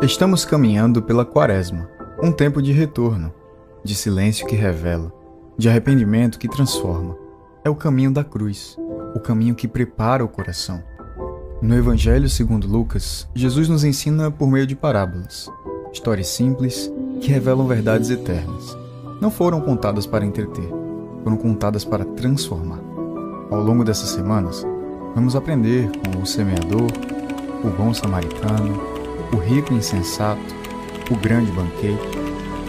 Estamos caminhando pela Quaresma, um tempo de retorno, de silêncio que revela, de arrependimento que transforma. É o caminho da cruz, o caminho que prepara o coração. No Evangelho segundo Lucas, Jesus nos ensina por meio de parábolas, histórias simples que revelam verdades eternas. Não foram contadas para entreter, foram contadas para transformar. Ao longo dessas semanas, vamos aprender com o semeador, o bom samaritano, o rico insensato, o grande banquete,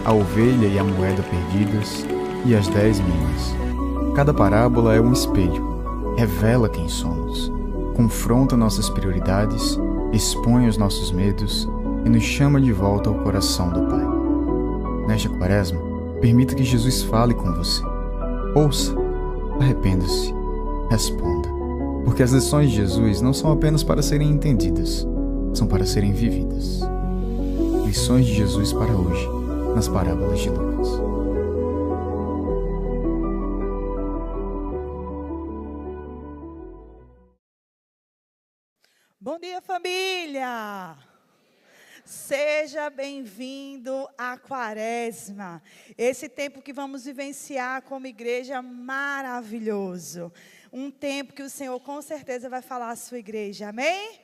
a ovelha e a moeda perdidas e as 10 minas. Cada parábola é um espelho, revela quem somos, confronta nossas prioridades, expõe os nossos medos e nos chama de volta ao coração do Pai. Nesta Quaresma, permita que Jesus fale com você. Ouça, arrependa-se, responda, porque as lições de Jesus não são apenas para serem entendidas, são para serem vividas. Lições de Jesus para hoje, nas parábolas de Lucas. Bom dia, família! Seja bem-vindo à Quaresma, esse tempo que vamos vivenciar como igreja maravilhoso. Um tempo que o Senhor com certeza vai falar à sua igreja, amém?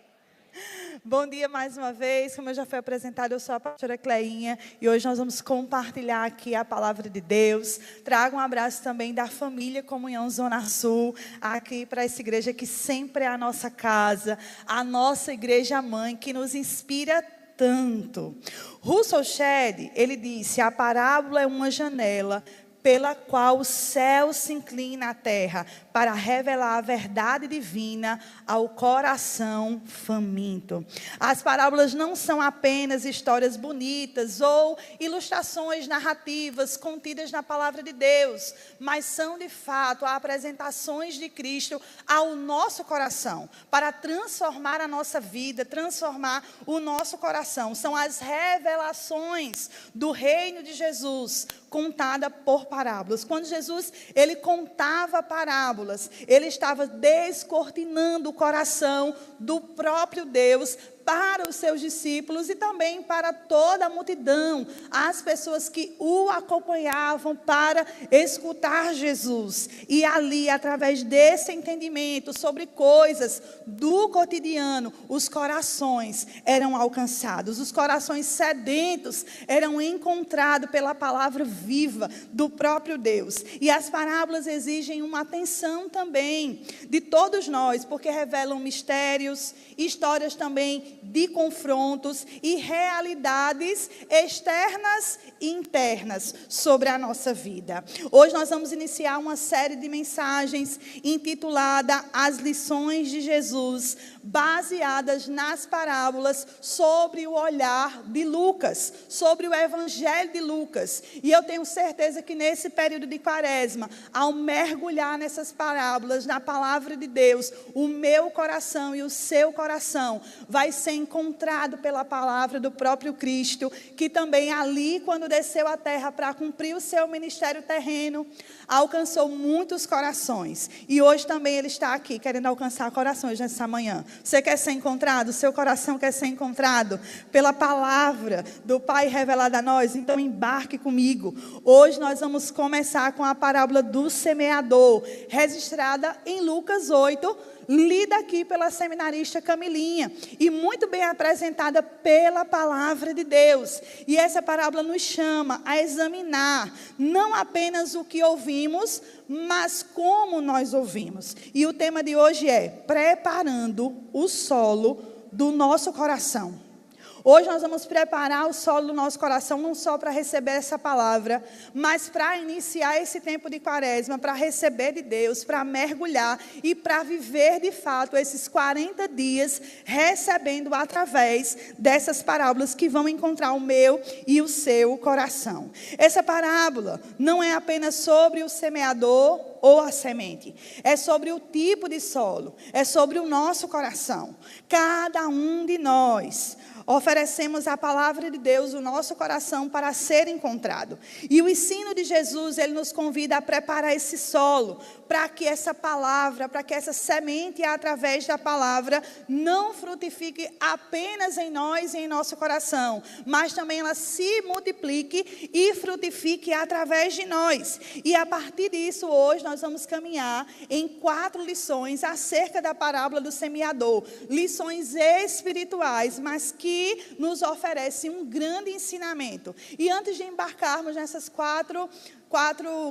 Bom dia mais uma vez, como eu já fui apresentada, eu sou a pastora Cleinha e hoje nós vamos compartilhar aqui a palavra de Deus. Trago um abraço também da família Comunhão Zona Sul, aqui para essa igreja que sempre é a nossa casa, a nossa igreja mãe que nos inspira tanto. Russell Shedd, ele disse, a parábola é uma janela pela qual o céu se inclina à terra para revelar a verdade divina ao coração faminto. As parábolas não são apenas histórias bonitas ou ilustrações narrativas contidas na palavra de Deus, mas são de fato apresentações de Cristo ao nosso coração, para transformar a nossa vida, transformar o nosso coração. São as revelações do reino de Jesus, contada por parábolas. Quando Jesus, ele contava parábolas, ele estava descortinando o coração do próprio Deus para os seus discípulos e também para toda a multidão, as pessoas que o acompanhavam para escutar Jesus. E ali, através desse entendimento sobre coisas do cotidiano, os corações eram alcançados, os corações sedentos eram encontrados pela palavra viva do próprio Deus. E as parábolas exigem uma atenção também de todos nós, porque revelam mistérios, histórias também de confrontos e realidades externas e internas sobre a nossa vida. Hoje nós vamos iniciar uma série de mensagens intitulada As Lições de Jesus, baseadas nas parábolas sobre o olhar de Lucas, sobre o Evangelho de Lucas. E eu tenho certeza que nesse período de Quaresma, ao mergulhar nessas parábolas, na palavra de Deus, o meu coração e o seu coração vai ser encontrado pela palavra do próprio Cristo, que também ali, quando desceu à terra para cumprir o seu ministério terreno, alcançou muitos corações. E hoje também ele está aqui, querendo alcançar corações nessa manhã. Você quer ser encontrado? Seu coração quer ser encontrado pela palavra do Pai revelada a nós? Então embarque comigo. Hoje nós vamos começar com a parábola do semeador, registrada em Lucas 8, lida aqui pela seminarista Camilinha e muito bem apresentada pela palavra de Deus. E essa parábola nos chama a examinar não apenas o que ouvimos, mas como nós ouvimos. E o tema de hoje é preparando o solo do nosso coração. Hoje nós vamos preparar o solo do nosso coração, não só para receber essa palavra, mas para iniciar esse tempo de Quaresma, para receber de Deus, para mergulhar e para viver de fato esses 40 dias, recebendo através dessas parábolas que vão encontrar o meu e o seu coração. Essa parábola não é apenas sobre o semeador ou a semente, é sobre o tipo de solo, é sobre o nosso coração. Cada um de nós, oferecemos a palavra de Deus, o nosso coração, para ser encontrado. E o ensino de Jesus, ele nos convida a preparar esse solo, para que essa palavra, para que essa semente, através da palavra, não frutifique apenas em nós e em nosso coração, mas também ela se multiplique e frutifique através de nós. E a partir disso, hoje, nós vamos caminhar em 4 lições acerca da parábola do semeador. Lições espirituais, mas que nos oferecem um grande ensinamento. E antes de embarcarmos nessas quatro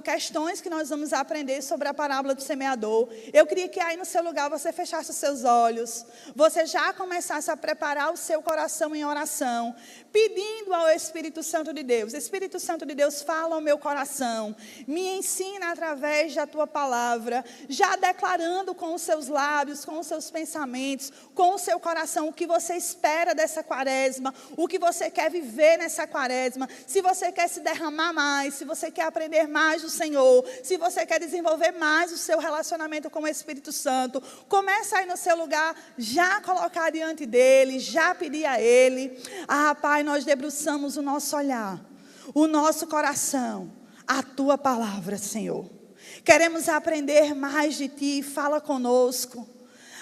questões que nós vamos aprender sobre a parábola do semeador, eu queria que aí no seu lugar você fechasse os seus olhos, você já começasse a preparar o seu coração em oração, pedindo ao Espírito Santo de Deus: Espírito Santo de Deus, fala ao meu coração, me ensina através da tua palavra, já declarando com os seus lábios, com os seus pensamentos, com o seu coração, o que você espera dessa quaresma, o que você quer viver nessa quaresma, se você quer se derramar mais, se você quer aprender mais do Senhor, se você quer desenvolver mais o seu relacionamento com o Espírito Santo, começa aí no seu lugar, já colocar diante dele, já pedir a ele: Pai, nós debruçamos o nosso olhar, o nosso coração, a tua palavra, Senhor. Queremos aprender mais de ti, fala conosco.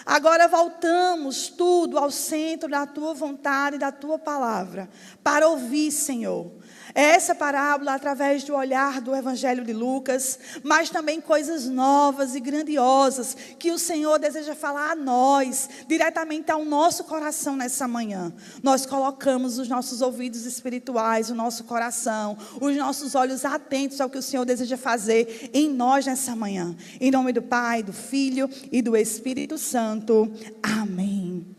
Agora voltamos tudo ao centro da tua vontade, da tua palavra, para ouvir, Senhor, essa parábola através do olhar do Evangelho de Lucas, mas também coisas novas e grandiosas que o Senhor deseja falar a nós, diretamente ao nosso coração nessa manhã. Nós colocamos os nossos ouvidos espirituais, o nosso coração, os nossos olhos atentos ao que o Senhor deseja fazer em nós nessa manhã. Em nome do Pai, do Filho e do Espírito Santo. Amém.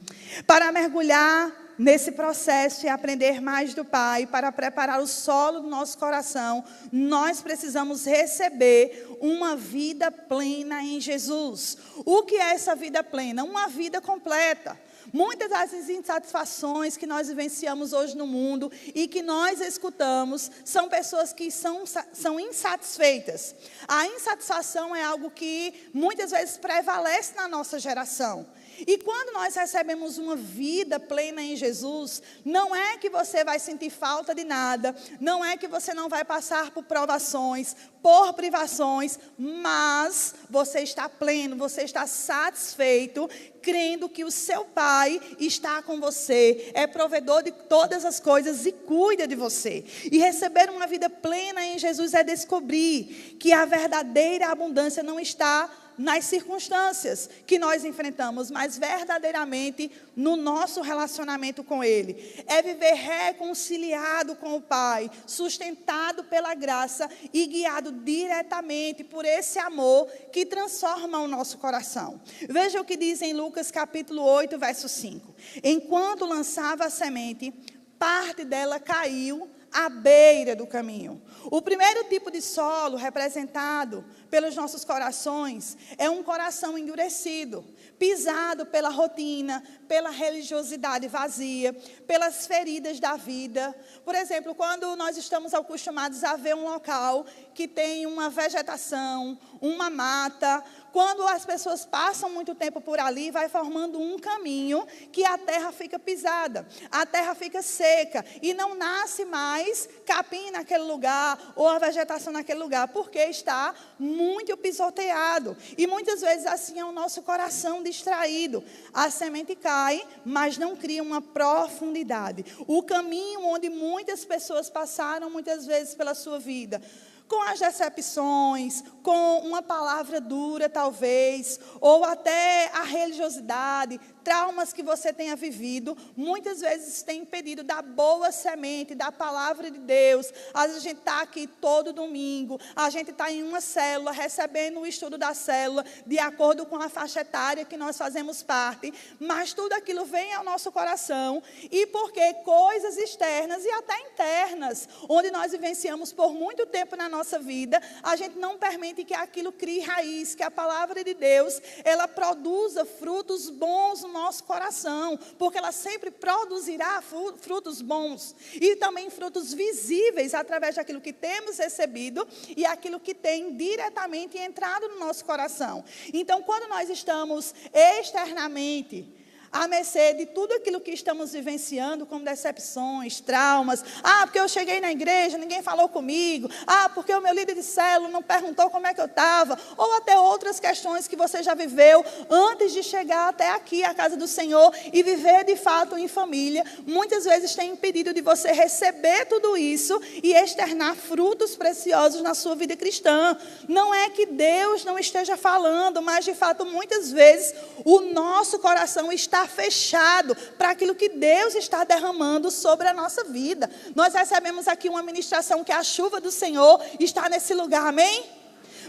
Para mergulhar nesse processo e aprender mais do Pai, para preparar o solo do nosso coração, nós precisamos receber uma vida plena em Jesus. O que é essa vida plena? Uma vida completa. Muitas das insatisfações que nós vivenciamos hoje no mundo e que nós escutamos são pessoas que são insatisfeitas. A insatisfação é algo que muitas vezes prevalece na nossa geração. E quando nós recebemos uma vida plena em Jesus, não é que você vai sentir falta de nada, não é que você não vai passar por provações, por privações, mas você está pleno, você está satisfeito, crendo que o seu Pai está com você, é provedor de todas as coisas e cuida de você. E receber uma vida plena em Jesus é descobrir que a verdadeira abundância não está nas circunstâncias que nós enfrentamos, mas verdadeiramente no nosso relacionamento com Ele. É viver reconciliado com o Pai, sustentado pela graça e guiado diretamente por esse amor que transforma o nosso coração. Veja o que diz em Lucas capítulo 8, verso 5. Enquanto lançava a semente, parte dela caiu à beira do caminho. O primeiro tipo de solo representado pelos nossos corações é um coração endurecido, pisado pela rotina, pela religiosidade vazia, pelas feridas da vida. Por exemplo, quando nós estamos acostumados a ver um local que tem uma vegetação, uma mata, quando as pessoas passam muito tempo por ali, vai formando um caminho que a terra fica pisada, a terra fica seca e não nasce mais capim naquele lugar ou a vegetação naquele lugar, porque está muito pisoteado. E muitas vezes assim é o nosso coração distraído. A semente cai, mas não cria uma profundidade. O caminho onde muitas pessoas passaram muitas vezes pela sua vida, com as decepções, com uma palavra dura talvez, ou até a religiosidade, traumas que você tenha vivido, muitas vezes tem impedido da boa semente, da palavra de Deus. Às vezes a gente está aqui todo domingo, a gente está em uma célula, recebendo o estudo da célula, de acordo com a faixa etária que nós fazemos parte, mas tudo aquilo vem ao nosso coração, e porque coisas externas e até internas, onde nós vivenciamos por muito tempo na nossa vida, a gente não permite que aquilo crie raiz, que a palavra de Deus, ela produza frutos bons no nosso coração, porque ela sempre produzirá frutos bons, e também frutos visíveis, através daquilo que temos recebido, e aquilo que tem diretamente entrado no nosso coração. Então, quando nós estamos externamente à mercê de tudo aquilo que estamos vivenciando, como decepções, traumas. Porque eu cheguei na igreja, ninguém falou comigo. Porque o meu líder de célula não perguntou como é que eu estava. Ou até outras questões que você já viveu antes de chegar até aqui, a casa do Senhor, e viver de fato em família. Muitas vezes tem impedido de você receber tudo isso e externar frutos preciosos na sua vida cristã. Não é que Deus não esteja falando, mas de fato muitas vezes o nosso coração está fechado para aquilo que Deus está derramando sobre a nossa vida. Nós recebemos aqui uma ministração que a chuva do Senhor está nesse lugar, amém?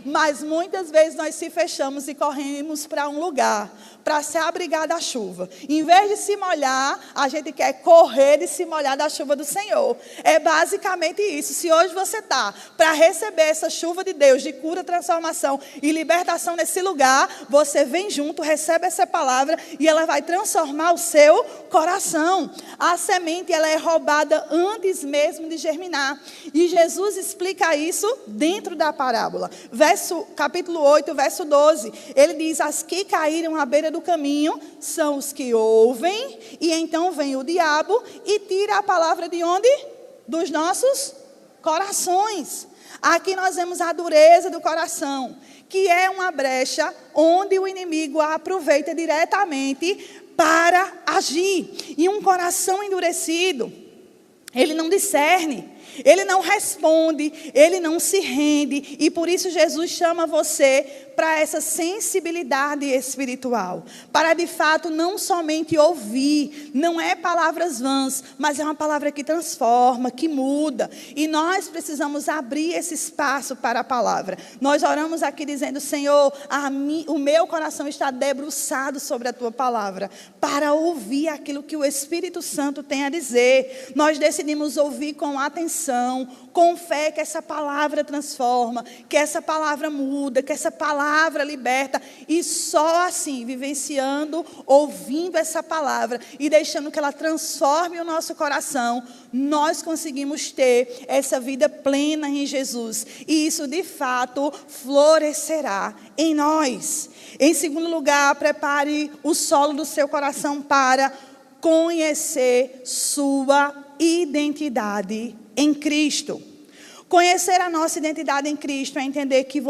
Mas muitas vezes nós se fechamos e corremos para um lugar para se abrigar da chuva. Em vez de se molhar, a gente quer correr e se molhar da chuva do Senhor. É basicamente isso. Se hoje você está para receber essa chuva de Deus, de cura, transformação e libertação nesse lugar, você vem junto, recebe essa palavra e ela vai transformar o seu coração. A semente, ela é roubada antes mesmo de germinar. E Jesus explica isso dentro da parábola. Capítulo 8, verso 12. Ele diz: as que caíram à beira do caminho são os que ouvem, e então vem o diabo e tira a palavra de onde? Dos nossos corações. Aqui nós vemos a dureza do coração, que é uma brecha onde o inimigo a aproveita diretamente para agir. E um coração endurecido, ele não discerne, ele não responde, ele não se rende. E por isso Jesus chama você para essa sensibilidade espiritual. Para de fato não somente ouvir, não é palavras vãs, mas é uma palavra que transforma, que muda. E nós precisamos abrir esse espaço para a palavra. Nós oramos aqui dizendo: Senhor, o meu coração está debruçado sobre a tua palavra, para ouvir aquilo que o Espírito Santo tem a dizer. Nós decidimos ouvir com atenção, com fé, que essa palavra transforma, que essa palavra muda, que essa palavra liberta. E só assim, vivenciando, ouvindo essa palavra e deixando que ela transforme o nosso coração, nós conseguimos ter essa vida plena em Jesus. E isso de fato florescerá em nós. Em segundo lugar, prepare o solo do seu coração para conhecer sua identidade em Cristo. Conhecer a nossa identidade em Cristo é entender que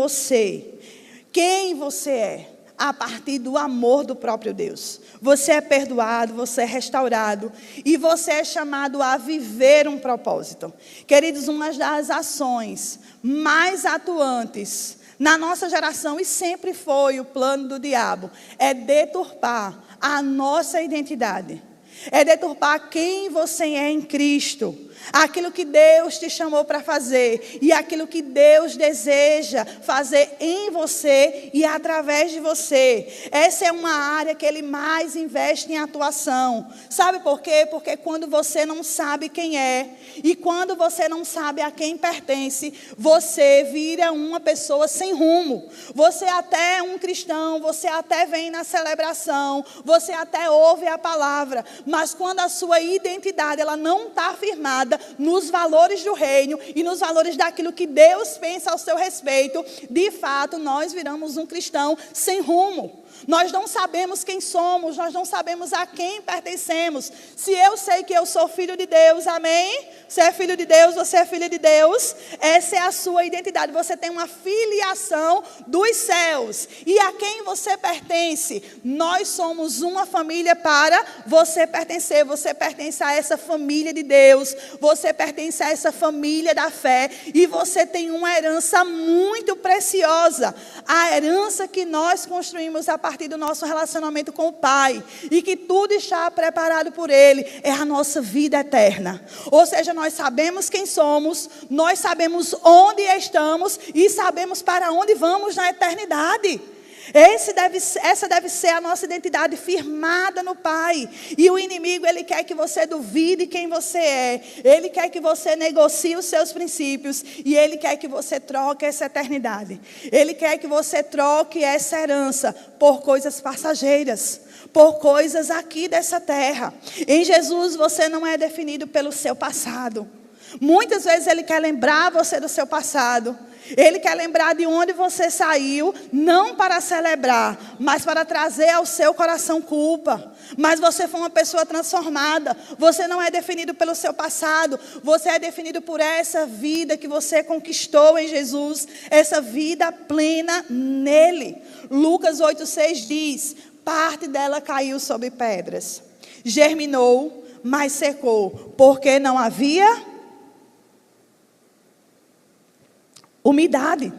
quem você é, a partir do amor do próprio Deus. Você é perdoado, você é restaurado e você é chamado a viver um propósito. Queridos, uma das ações mais atuantes na nossa geração, e sempre foi o plano do diabo, é deturpar a nossa identidade. É deturpar quem você é em Cristo. Aquilo que Deus te chamou para fazer e aquilo que Deus deseja fazer em você e através de você. Essa é uma área que Ele mais investe em atuação. Sabe por quê? Porque quando você não sabe quem é e quando você não sabe a quem pertence, você vira uma pessoa sem rumo. Você até é um cristão, você até vem na celebração, você até ouve a palavra, mas quando a sua identidade ela não está firmada nos valores do reino e nos valores daquilo que Deus pensa ao seu respeito, de fato nós viramos um cristão sem rumo. Nós não sabemos quem somos, nós não sabemos a quem pertencemos. Se eu sei que eu sou filho de Deus, amém? Você é filho de Deus, você é filha de Deus. Essa é a sua identidade, você tem uma filiação dos céus. E a quem você pertence? Nós somos uma família para você pertencer. Você pertence a essa família de Deus, você pertence a essa família da fé. E você tem uma herança muito preciosa. A herança que nós construímos a partir do nosso relacionamento com o Pai, e que tudo está preparado por Ele, é a nossa vida eterna. Ou seja, nós sabemos quem somos, nós sabemos onde estamos e sabemos para onde vamos na eternidade. Essa deve ser a nossa identidade firmada no Pai. E o inimigo, ele quer que você duvide quem você é. Ele quer que você negocie os seus princípios. E ele quer que você troque essa eternidade. Ele quer que você troque essa herança por coisas passageiras, por coisas aqui dessa terra. Em Jesus você não é definido pelo seu passado. Muitas vezes Ele quer lembrar você do seu passado. Ele quer lembrar de onde você saiu, não para celebrar, mas para trazer ao seu coração culpa. Mas você foi uma pessoa transformada. Você não é definido pelo seu passado. Você é definido por essa vida que você conquistou em Jesus. Essa vida plena nele. Lucas 8,6 diz: parte dela caiu sobre pedras. Germinou, mas secou, porque não havia umidade.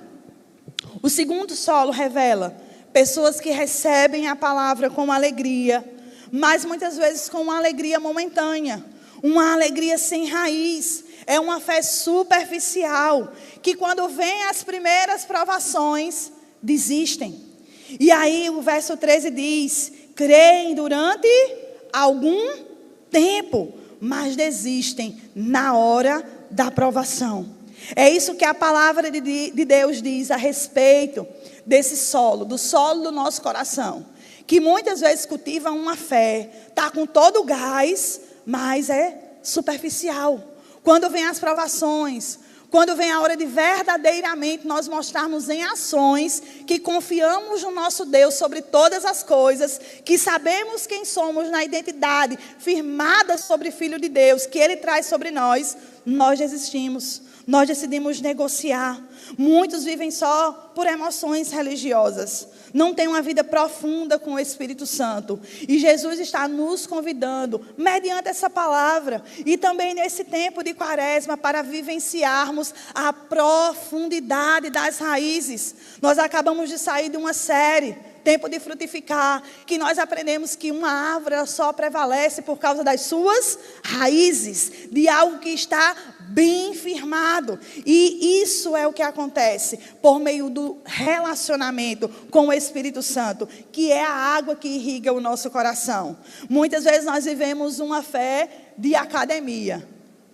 O segundo solo revela pessoas que recebem a palavra com alegria, mas muitas vezes com uma alegria momentânea, uma alegria sem raiz. É uma fé superficial, que quando vem as primeiras provações, desistem. E aí o verso 13 diz: creem durante algum tempo, mas desistem na hora da provação. É isso que a palavra de Deus diz a respeito desse solo, do solo do nosso coração, que muitas vezes cultiva uma fé, está com todo o gás, mas é superficial. Quando vem as provações, quando vem a hora de verdadeiramente nós mostrarmos em ações que confiamos no nosso Deus sobre todas as coisas, que sabemos quem somos na identidade firmada sobre o Filho de Deus, que Ele traz sobre nós, nós desistimos. Nós decidimos negociar. Muitos vivem só por emoções religiosas. Não têm uma vida profunda com o Espírito Santo. E Jesus está nos convidando, mediante essa palavra, e também nesse tempo de quaresma, para vivenciarmos a profundidade das raízes. Nós acabamos de sair de uma série, Tempo de Frutificar, que nós aprendemos que uma árvore só prevalece por causa das suas raízes, de algo que está bem firmado. E isso é o que acontece por meio do relacionamento com o Espírito Santo, que é a água que irriga o nosso coração. Muitas vezes nós vivemos uma fé de academia,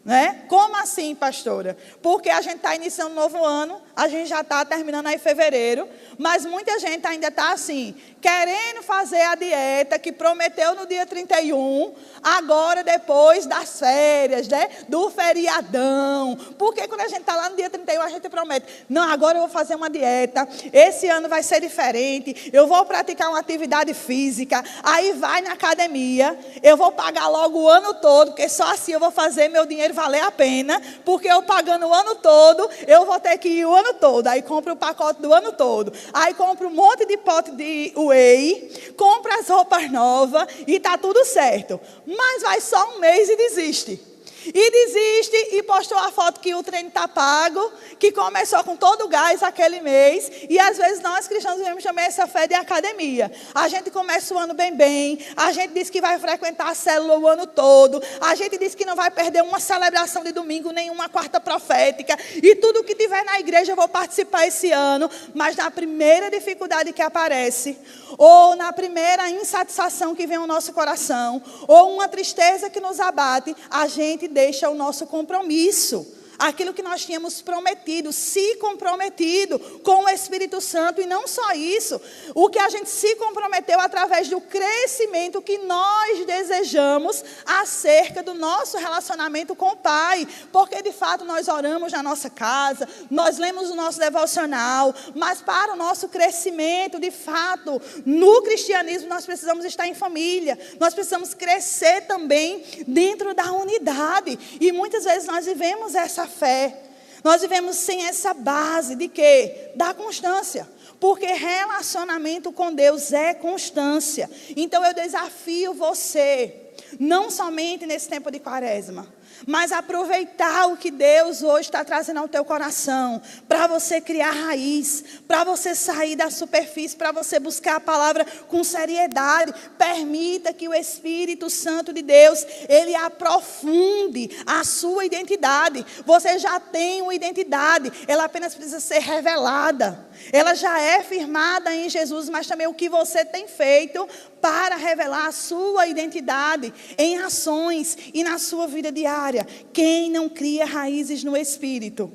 né? Como assim, pastora? Porque a gente está iniciando um novo ano, a gente já está terminando aí fevereiro, mas muita gente ainda está assim, querendo fazer a dieta que prometeu no dia 31, agora depois das férias, né? Do feriadão. Porque quando a gente está lá no dia 31, a gente promete, não, agora eu vou fazer uma dieta, esse ano vai ser diferente, eu vou praticar uma atividade física, aí vai na academia, eu vou pagar logo o ano todo, porque só assim eu vou fazer meu dinheiro valer a pena, porque eu pagando o ano todo, eu vou ter que ir o ano todo. Aí compro o pacote do ano todo, aí compro um monte de pote de whey, compro as roupas novas e está tudo certo. Mas vai só um mês e desiste. E desiste e postou a foto que o treino está pago, que começou com todo o gás aquele mês. E às vezes nós cristãos vivemos também essa fé de academia. A gente começa o ano bem, a gente diz que vai frequentar a célula o ano todo, a gente diz que não vai perder uma celebração de domingo, nenhuma quarta profética, e tudo que tiver na igreja eu vou participar esse ano. Mas na primeira dificuldade que aparece, ou na primeira insatisfação que vem ao nosso coração, ou uma tristeza que nos abate, a gente deixa o nosso compromisso, aquilo que nós tínhamos prometido, se comprometido com o Espírito Santo. E não só isso, o que a gente se comprometeu através do crescimento que nós desejamos acerca do nosso relacionamento com o Pai. Porque de fato nós oramos na nossa casa, nós lemos o nosso devocional, mas para o nosso crescimento, de fato, no cristianismo nós precisamos estar em família, nós precisamos crescer também dentro da unidade. E muitas vezes nós vivemos essa fé, nós vivemos sem essa base de quê? Da constância. Porque relacionamento com Deus é constância. Então eu desafio você, não somente nesse tempo de quaresma, mas aproveitar o que Deus hoje está trazendo ao teu coração, para você criar raiz, para você sair da superfície, para você buscar a palavra com seriedade. Permita que o Espírito Santo de Deus, Ele aprofunde a sua identidade. Você já tem uma identidade, ela apenas precisa ser revelada. Ela já é firmada em Jesus, mas também o que você tem feito para revelar a sua identidade em ações e na sua vida diária. Quem não cria raízes no Espírito,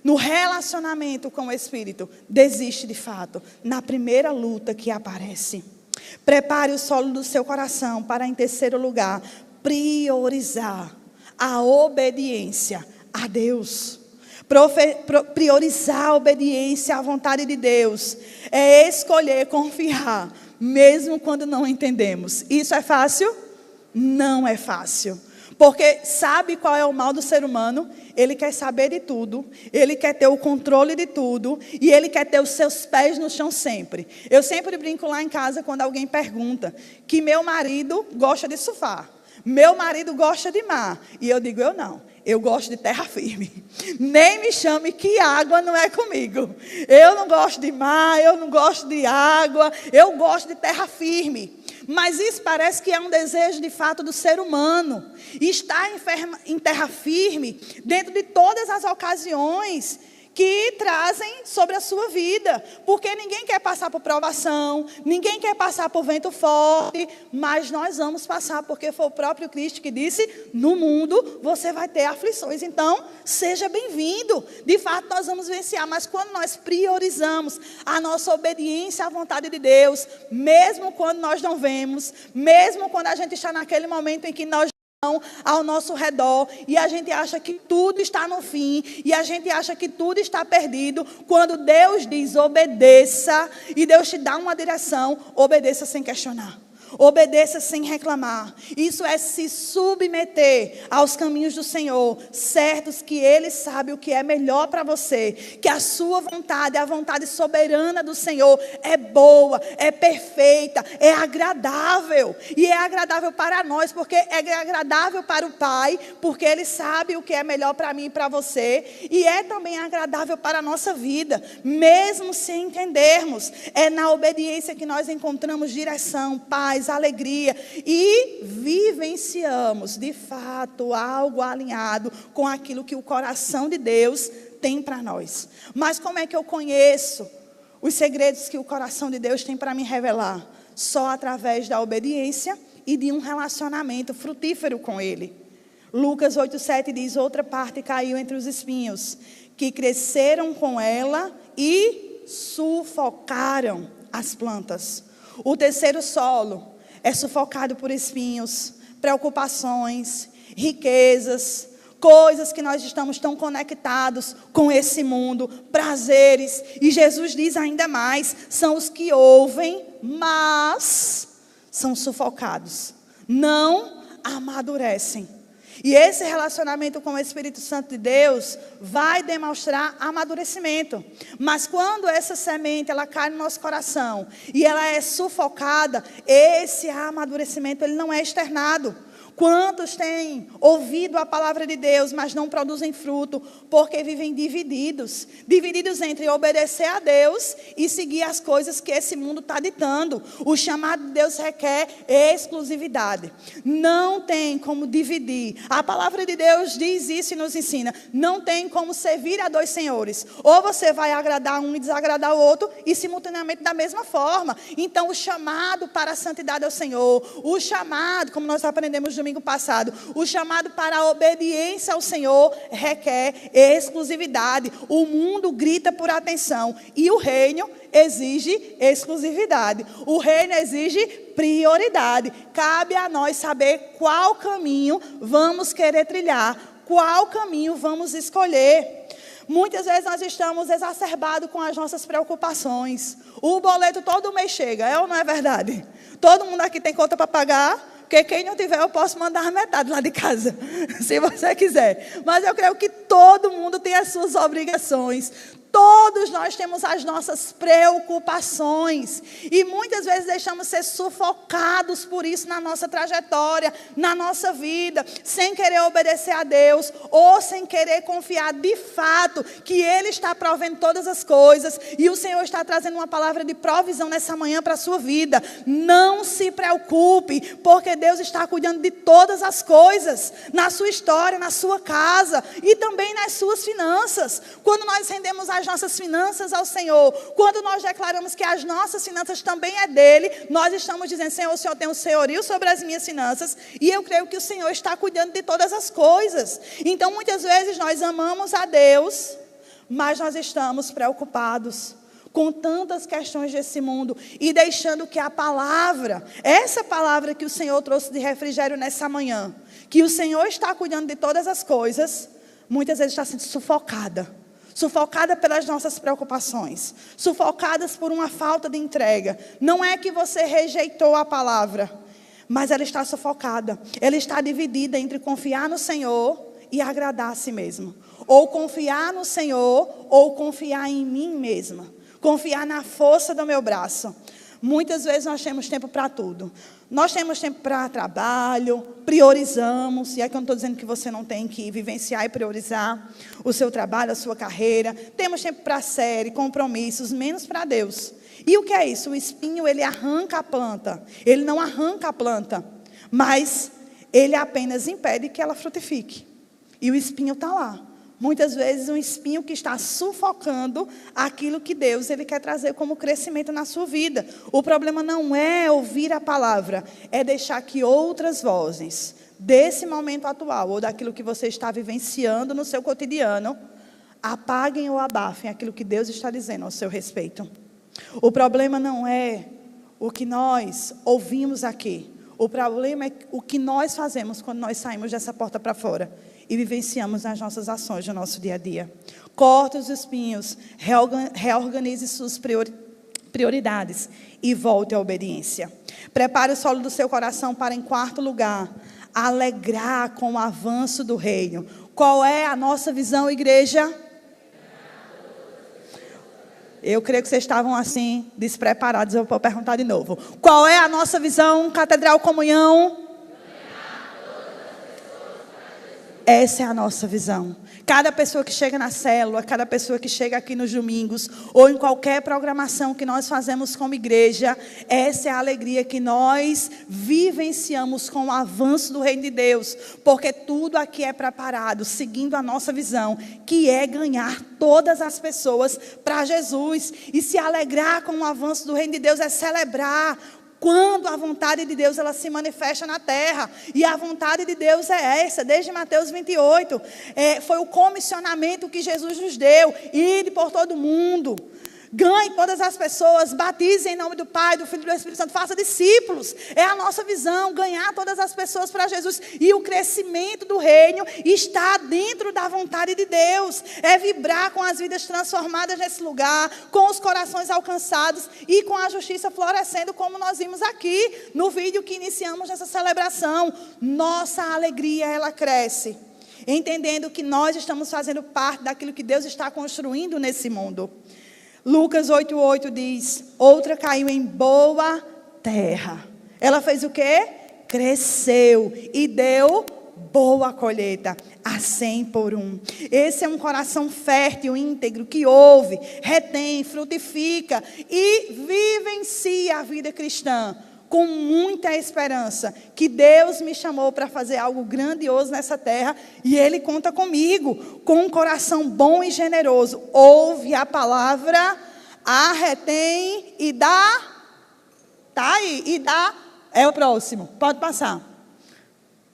no relacionamento com o Espírito, desiste de fato na primeira luta que aparece. Prepare o solo do seu coração para, em terceiro lugar, priorizar a obediência a Deus. Priorizar a obediência à vontade de Deus é escolher confiar, mesmo quando não entendemos. Isso é fácil? Não é fácil. Porque sabe qual é o mal do ser humano? Ele quer saber de tudo, ele quer ter o controle de tudo e ele quer ter os seus pés no chão sempre. Eu sempre brinco lá em casa quando alguém pergunta que meu marido gosta de surfar, meu marido gosta de mar. E eu digo, eu não. Eu gosto de terra firme. Nem me chame que água não é comigo. Eu não gosto de mar, eu não gosto de água, eu gosto de terra firme. Mas isso parece que é um desejo de fato do ser humano. Estar em terra firme dentro de todas as ocasiões que trazem sobre a sua vida. Porque ninguém quer passar por provação, ninguém quer passar por vento forte, mas nós vamos passar, porque foi o próprio Cristo que disse, no mundo você vai ter aflições. Então, seja bem-vindo. De fato, nós vamos vencer, mas quando nós priorizamos a nossa obediência à vontade de Deus, mesmo quando nós não vemos, mesmo quando a gente está naquele momento em que nós ao nosso redor e a gente acha que tudo está no fim e a gente acha que tudo está perdido, quando Deus diz obedeça e Deus te dá uma direção, obedeça sem questionar, obedeça sem reclamar. Isso é se submeter aos caminhos do Senhor, certos que Ele sabe o que é melhor para você, que a sua vontade, a vontade soberana do Senhor é boa, é perfeita, é agradável. E é agradável para nós, porque é agradável para o Pai, porque Ele sabe o que é melhor para mim e para você. E é também agradável para a nossa vida, mesmo sem entendermos. É na obediência que nós encontramos direção, paz, alegria e vivenciamos de fato algo alinhado com aquilo que o coração de Deus tem para nós. Mas como é que eu conheço os segredos que o coração de Deus tem para me revelar? Só através da obediência e de um relacionamento frutífero com Ele. Lucas 8,7 diz, outra parte caiu entre os espinhos, que cresceram com ela e sufocaram as plantas. O terceiro solo é sufocado por espinhos, preocupações, riquezas, coisas que nós estamos tão conectados com esse mundo, prazeres. E Jesus diz ainda mais, são os que ouvem, mas são sufocados, não amadurecem. E esse relacionamento com o Espírito Santo de Deus vai demonstrar amadurecimento. Mas quando essa semente ela cai no nosso coração e ela é sufocada, esse amadurecimento ele não é externado. Quantos têm ouvido a palavra de Deus, mas não produzem fruto, porque vivem divididos. Divididos entre obedecer a Deus e seguir as coisas que esse mundo está ditando. O chamado de Deus requer exclusividade. Não tem como dividir. A palavra de Deus diz isso e nos ensina. Não tem como servir a dois senhores. Ou você vai agradar um e desagradar o outro, e simultaneamente da mesma forma. Então o chamado para a santidade ao Senhor, o chamado, como nós aprendemos domingo passado, o chamado para a obediência ao Senhor requer exclusividade. O mundo grita por atenção e o reino exige exclusividade. O reino exige prioridade. Cabe a nós saber qual caminho vamos querer trilhar, qual caminho vamos escolher. Muitas vezes nós estamos exacerbados com as nossas preocupações. O boleto todo mês chega, é ou não é verdade? Todo mundo aqui tem conta para pagar? Porque quem não tiver, eu posso mandar metade lá de casa, se você quiser. Mas eu creio que todo mundo tem as suas obrigações. Todos nós temos as nossas preocupações. E muitas vezes deixamos ser sufocados por isso na nossa trajetória, na nossa vida, sem querer obedecer a Deus, ou sem querer confiar de fato que Ele está provendo todas as coisas. E o Senhor está trazendo uma palavra de provisão nessa manhã para a sua vida. Não se preocupe, porque Deus está cuidando de todas as coisas, na sua história, na sua casa e também nas suas finanças. Quando nós rendemos as nossas finanças ao Senhor, quando nós declaramos que as nossas finanças também é dele, nós estamos dizendo, Senhor, o Senhor tem um senhorio sobre as minhas finanças, e eu creio que o Senhor está cuidando de todas as coisas. Então muitas vezes nós amamos a Deus, mas nós estamos preocupados com tantas questões desse mundo e deixando que a palavra, essa palavra que o Senhor trouxe de refrigério nessa manhã, que o Senhor está cuidando de todas as coisas, muitas vezes está sendo sufocada. Sufocada pelas nossas preocupações. Sufocadas por uma falta de entrega. Não é que você rejeitou a palavra, mas ela está sufocada. Ela está dividida entre confiar no Senhor e agradar a si mesmo. Ou confiar no Senhor, ou confiar em mim mesma. Confiar na força do meu braço. Muitas vezes nós temos tempo para tudo. Nós temos tempo para trabalho, priorizamos, e é que eu não estou dizendo que você não tem que vivenciar e priorizar o seu trabalho, a sua carreira. Temos tempo para série, compromissos, menos para Deus. E o que é isso? O espinho, ele arranca a planta. Ele não arranca a planta, mas ele apenas impede que ela frutifique. E o espinho está lá. Muitas vezes um espinho que está sufocando aquilo que Deus ele quer trazer como crescimento na sua vida. O problema não é ouvir a palavra, é deixar que outras vozes desse momento atual ou daquilo que você está vivenciando no seu cotidiano apaguem ou abafem aquilo que Deus está dizendo ao seu respeito. O problema não é o que nós ouvimos aqui. O problema é o que nós fazemos quando nós saímos dessa porta para fora e vivenciamos as nossas ações no nosso dia a dia. Corte os espinhos, reorganize suas prioridades e volte à obediência. Prepare o solo do seu coração para, em quarto lugar, alegrar com o avanço do reino. Qual é a nossa visão, igreja? Eu creio que vocês estavam assim, despreparados. Eu vou perguntar de novo. Qual é a nossa visão, Catedral Comunhão? Essa é a nossa visão. Cada pessoa que chega na célula, cada pessoa que chega aqui nos domingos, ou em qualquer programação que nós fazemos como igreja, essa é a alegria que nós vivenciamos com o avanço do reino de Deus. Porque tudo aqui é preparado, seguindo a nossa visão, que é ganhar todas as pessoas para Jesus. E se alegrar com o avanço do reino de Deus é celebrar quando a vontade de Deus ela se manifesta na terra. E a vontade de Deus é essa, desde Mateus 28. Foi o comissionamento que Jesus nos deu. Ide por todo mundo. Ganhe todas as pessoas, batize em nome do Pai, do Filho e do Espírito Santo, faça discípulos. É a nossa visão, ganhar todas as pessoas para Jesus. E o crescimento do reino está dentro da vontade de Deus. É vibrar com as vidas transformadas nesse lugar, com os corações alcançados e com a justiça florescendo, como nós vimos aqui no vídeo que iniciamos nessa celebração. Nossa alegria, ela cresce, entendendo que nós estamos fazendo parte daquilo que Deus está construindo nesse mundo. Lucas 8:8 diz: outra caiu em boa terra. Ela fez o quê? Cresceu e deu boa colheita, a 100%. Esse é um coração fértil, íntegro, que ouve, retém, frutifica e vivencia a vida cristã com muita esperança, que Deus me chamou para fazer algo grandioso nessa terra, e Ele conta comigo, com um coração bom e generoso. Ouve a palavra, a retém e dá, tá aí, e dá, é o próximo, pode passar.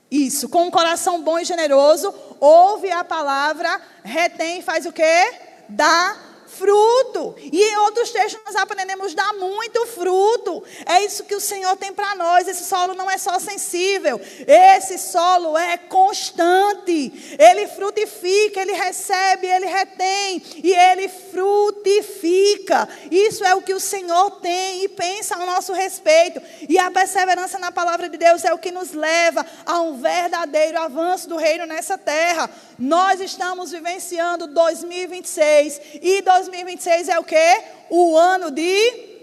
Isso, com um coração bom e generoso, ouve a palavra, retém e faz o quê? Dá fruto. E em outros textos nós aprendemos a dar muito fruto. É isso que o Senhor tem para nós. Esse solo não é só sensível, esse solo é constante. Ele frutifica, ele recebe, ele retém e ele frutifica. Isso é o que o Senhor tem e pensa ao nosso respeito. E a perseverança na palavra de Deus é o que nos leva a um verdadeiro avanço do reino nessa terra. Nós estamos vivenciando 2026 e 2026 é o quê? O ano de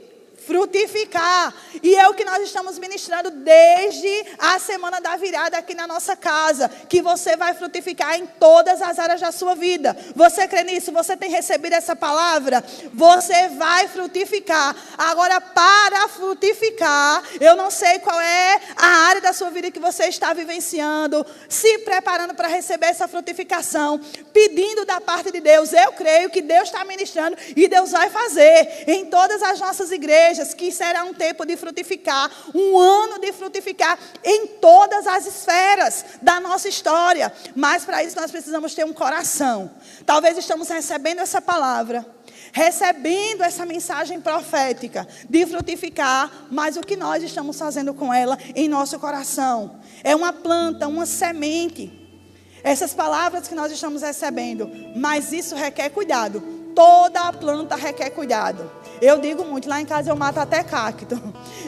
frutificar. E é o que nós estamos ministrando desde a semana da virada aqui na nossa casa, que você vai frutificar em todas as áreas da sua vida. Você crê nisso? Você tem recebido essa palavra? Você vai frutificar. Agora, para frutificar, eu não sei qual é a área da sua vida que você está vivenciando, se preparando para receber essa frutificação, pedindo da parte de Deus. Eu creio que Deus está ministrando e Deus vai fazer em todas as nossas igrejas, que será um tempo de frutificar, um ano de frutificar em todas as esferas da nossa história. Mas para isso nós precisamos ter um coração. Talvez estamos recebendo essa palavra, recebendo essa mensagem profética de frutificar, mas o que nós estamos fazendo com ela em nosso coração? É uma planta, uma semente. essas palavras que nós estamos recebendo, mas isso requer cuidado. Toda a planta requer cuidado. Eu digo muito, lá em casa eu mato até cacto.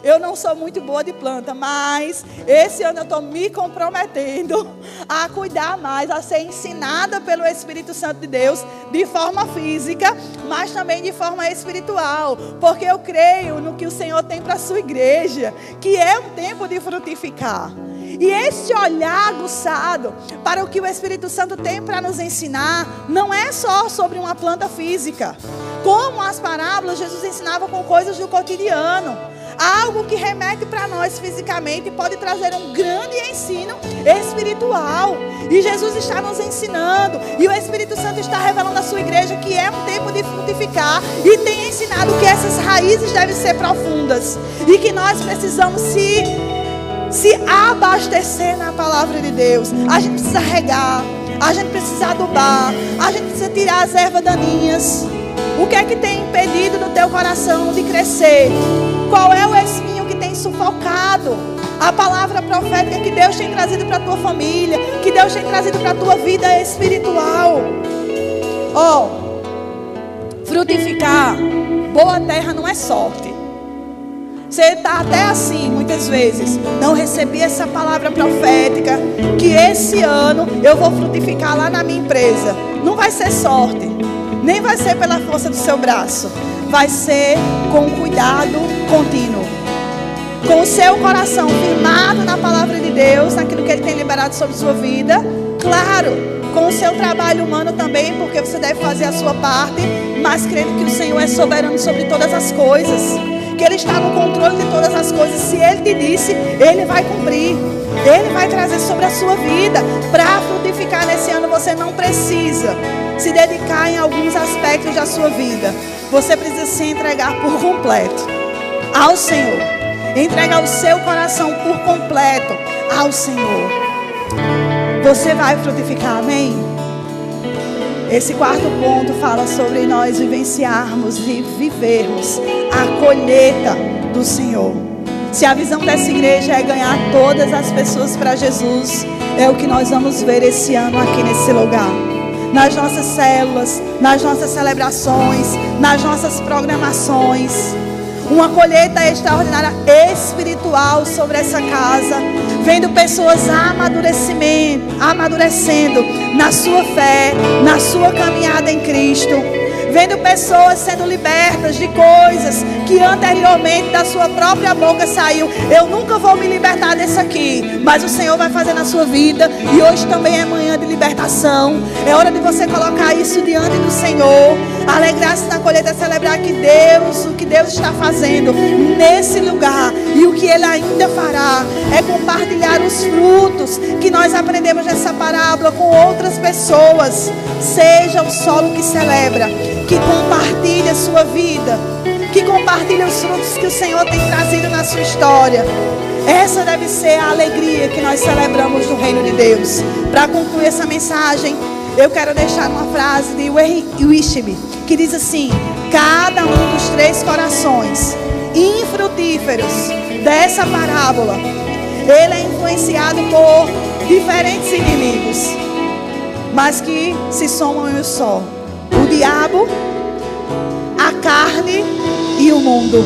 Eu não sou muito boa de planta, mas esse ano eu estou me comprometendo a cuidar mais, a ser ensinada pelo Espírito Santo de Deus, de forma física, mas também de forma espiritual. Porque eu creio no que o Senhor tem para a sua igreja, que é um tempo de frutificar. E esse olhar aguçado para o que o Espírito Santo tem para nos ensinar, não é só sobre uma planta física. Como as parábolas, Jesus ensinava com coisas do cotidiano. Algo que remete para nós fisicamente pode trazer um grande ensino espiritual. E Jesus está nos ensinando. E o Espírito Santo está revelando à sua igreja que é um tempo de frutificar. E tem ensinado que essas raízes devem ser profundas. E que nós precisamos se abastecer na palavra de Deus. A gente precisa regar, a gente precisa adubar, a gente precisa tirar as ervas daninhas. O que é que tem impedido no teu coração de crescer? Qual é o espinho que tem sufocado a palavra profética que Deus tem trazido para a tua família, que Deus tem trazido para a tua vida espiritual? Frutificar, boa terra não é sorte. Você está até assim, muitas vezes. Não recebi essa palavra profética, que esse ano eu vou frutificar lá na minha empresa. Não vai ser sorte, nem vai ser pela força do seu braço. Vai ser com cuidado contínuo. Com o seu coração firmado na palavra de Deus, naquilo que Ele tem liberado sobre sua vida. Claro, com o seu trabalho humano também, porque você deve fazer a sua parte, mas crendo que o Senhor é soberano sobre todas as coisas. Que Ele está no controle de todas as coisas. Se Ele te disse, Ele vai cumprir. Ele vai trazer sobre a sua vida. Para frutificar nesse ano, você não precisa se dedicar em alguns aspectos da sua vida. Você precisa se entregar por completo ao Senhor. Entregar o seu coração por completo ao Senhor. Você vai frutificar, amém? Esse quarto ponto fala sobre nós vivenciarmos e vivermos a colheita do Senhor. Se a visão dessa igreja é ganhar todas as pessoas para Jesus, é o que nós vamos ver esse ano aqui nesse lugar. Nas nossas células, nas nossas celebrações, nas nossas programações. Uma colheita extraordinária espiritual sobre essa casa. Vendo pessoas amadurecendo na sua fé, na sua caminhada em Cristo. Vendo pessoas sendo libertas de coisas que anteriormente da sua própria boca saiu. Eu nunca vou me libertar desse aqui, mas o Senhor vai fazer na sua vida. E hoje também é manhã de libertação. É hora de você colocar isso diante do Senhor. Alegrar-se na colheita e celebrar o que Deus está fazendo nesse lugar. E o que Ele ainda fará é compartilhar os frutos que nós aprendemos nessa parábola com outras pessoas. Seja o solo que celebra, que compartilha a sua vida, que compartilha os frutos que o Senhor tem trazido na sua história. Essa deve ser a alegria que nós celebramos no reino de Deus. Para concluir essa mensagem, eu quero deixar uma frase de Wishib, que diz assim: cada um dos 3 corações infrutíferos dessa parábola, ele é influenciado por diferentes inimigos, mas que se somam em um só: o diabo, a carne e o mundo.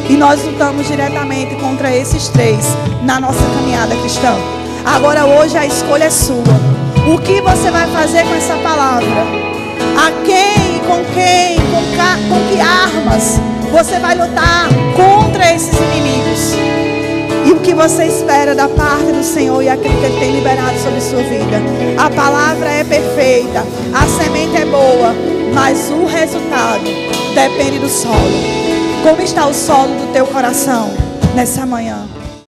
E nós lutamos diretamente contra esses 3 na nossa caminhada cristã. Agora hoje a escolha é sua. O que você vai fazer com essa palavra? A quem, com que armas você vai lutar contra esses inimigos? E o que você espera da parte do Senhor e aquilo que Ele tem liberado sobre sua vida? A palavra é perfeita, a semente é boa, mas o resultado depende do solo. Como está o solo do teu coração nessa manhã?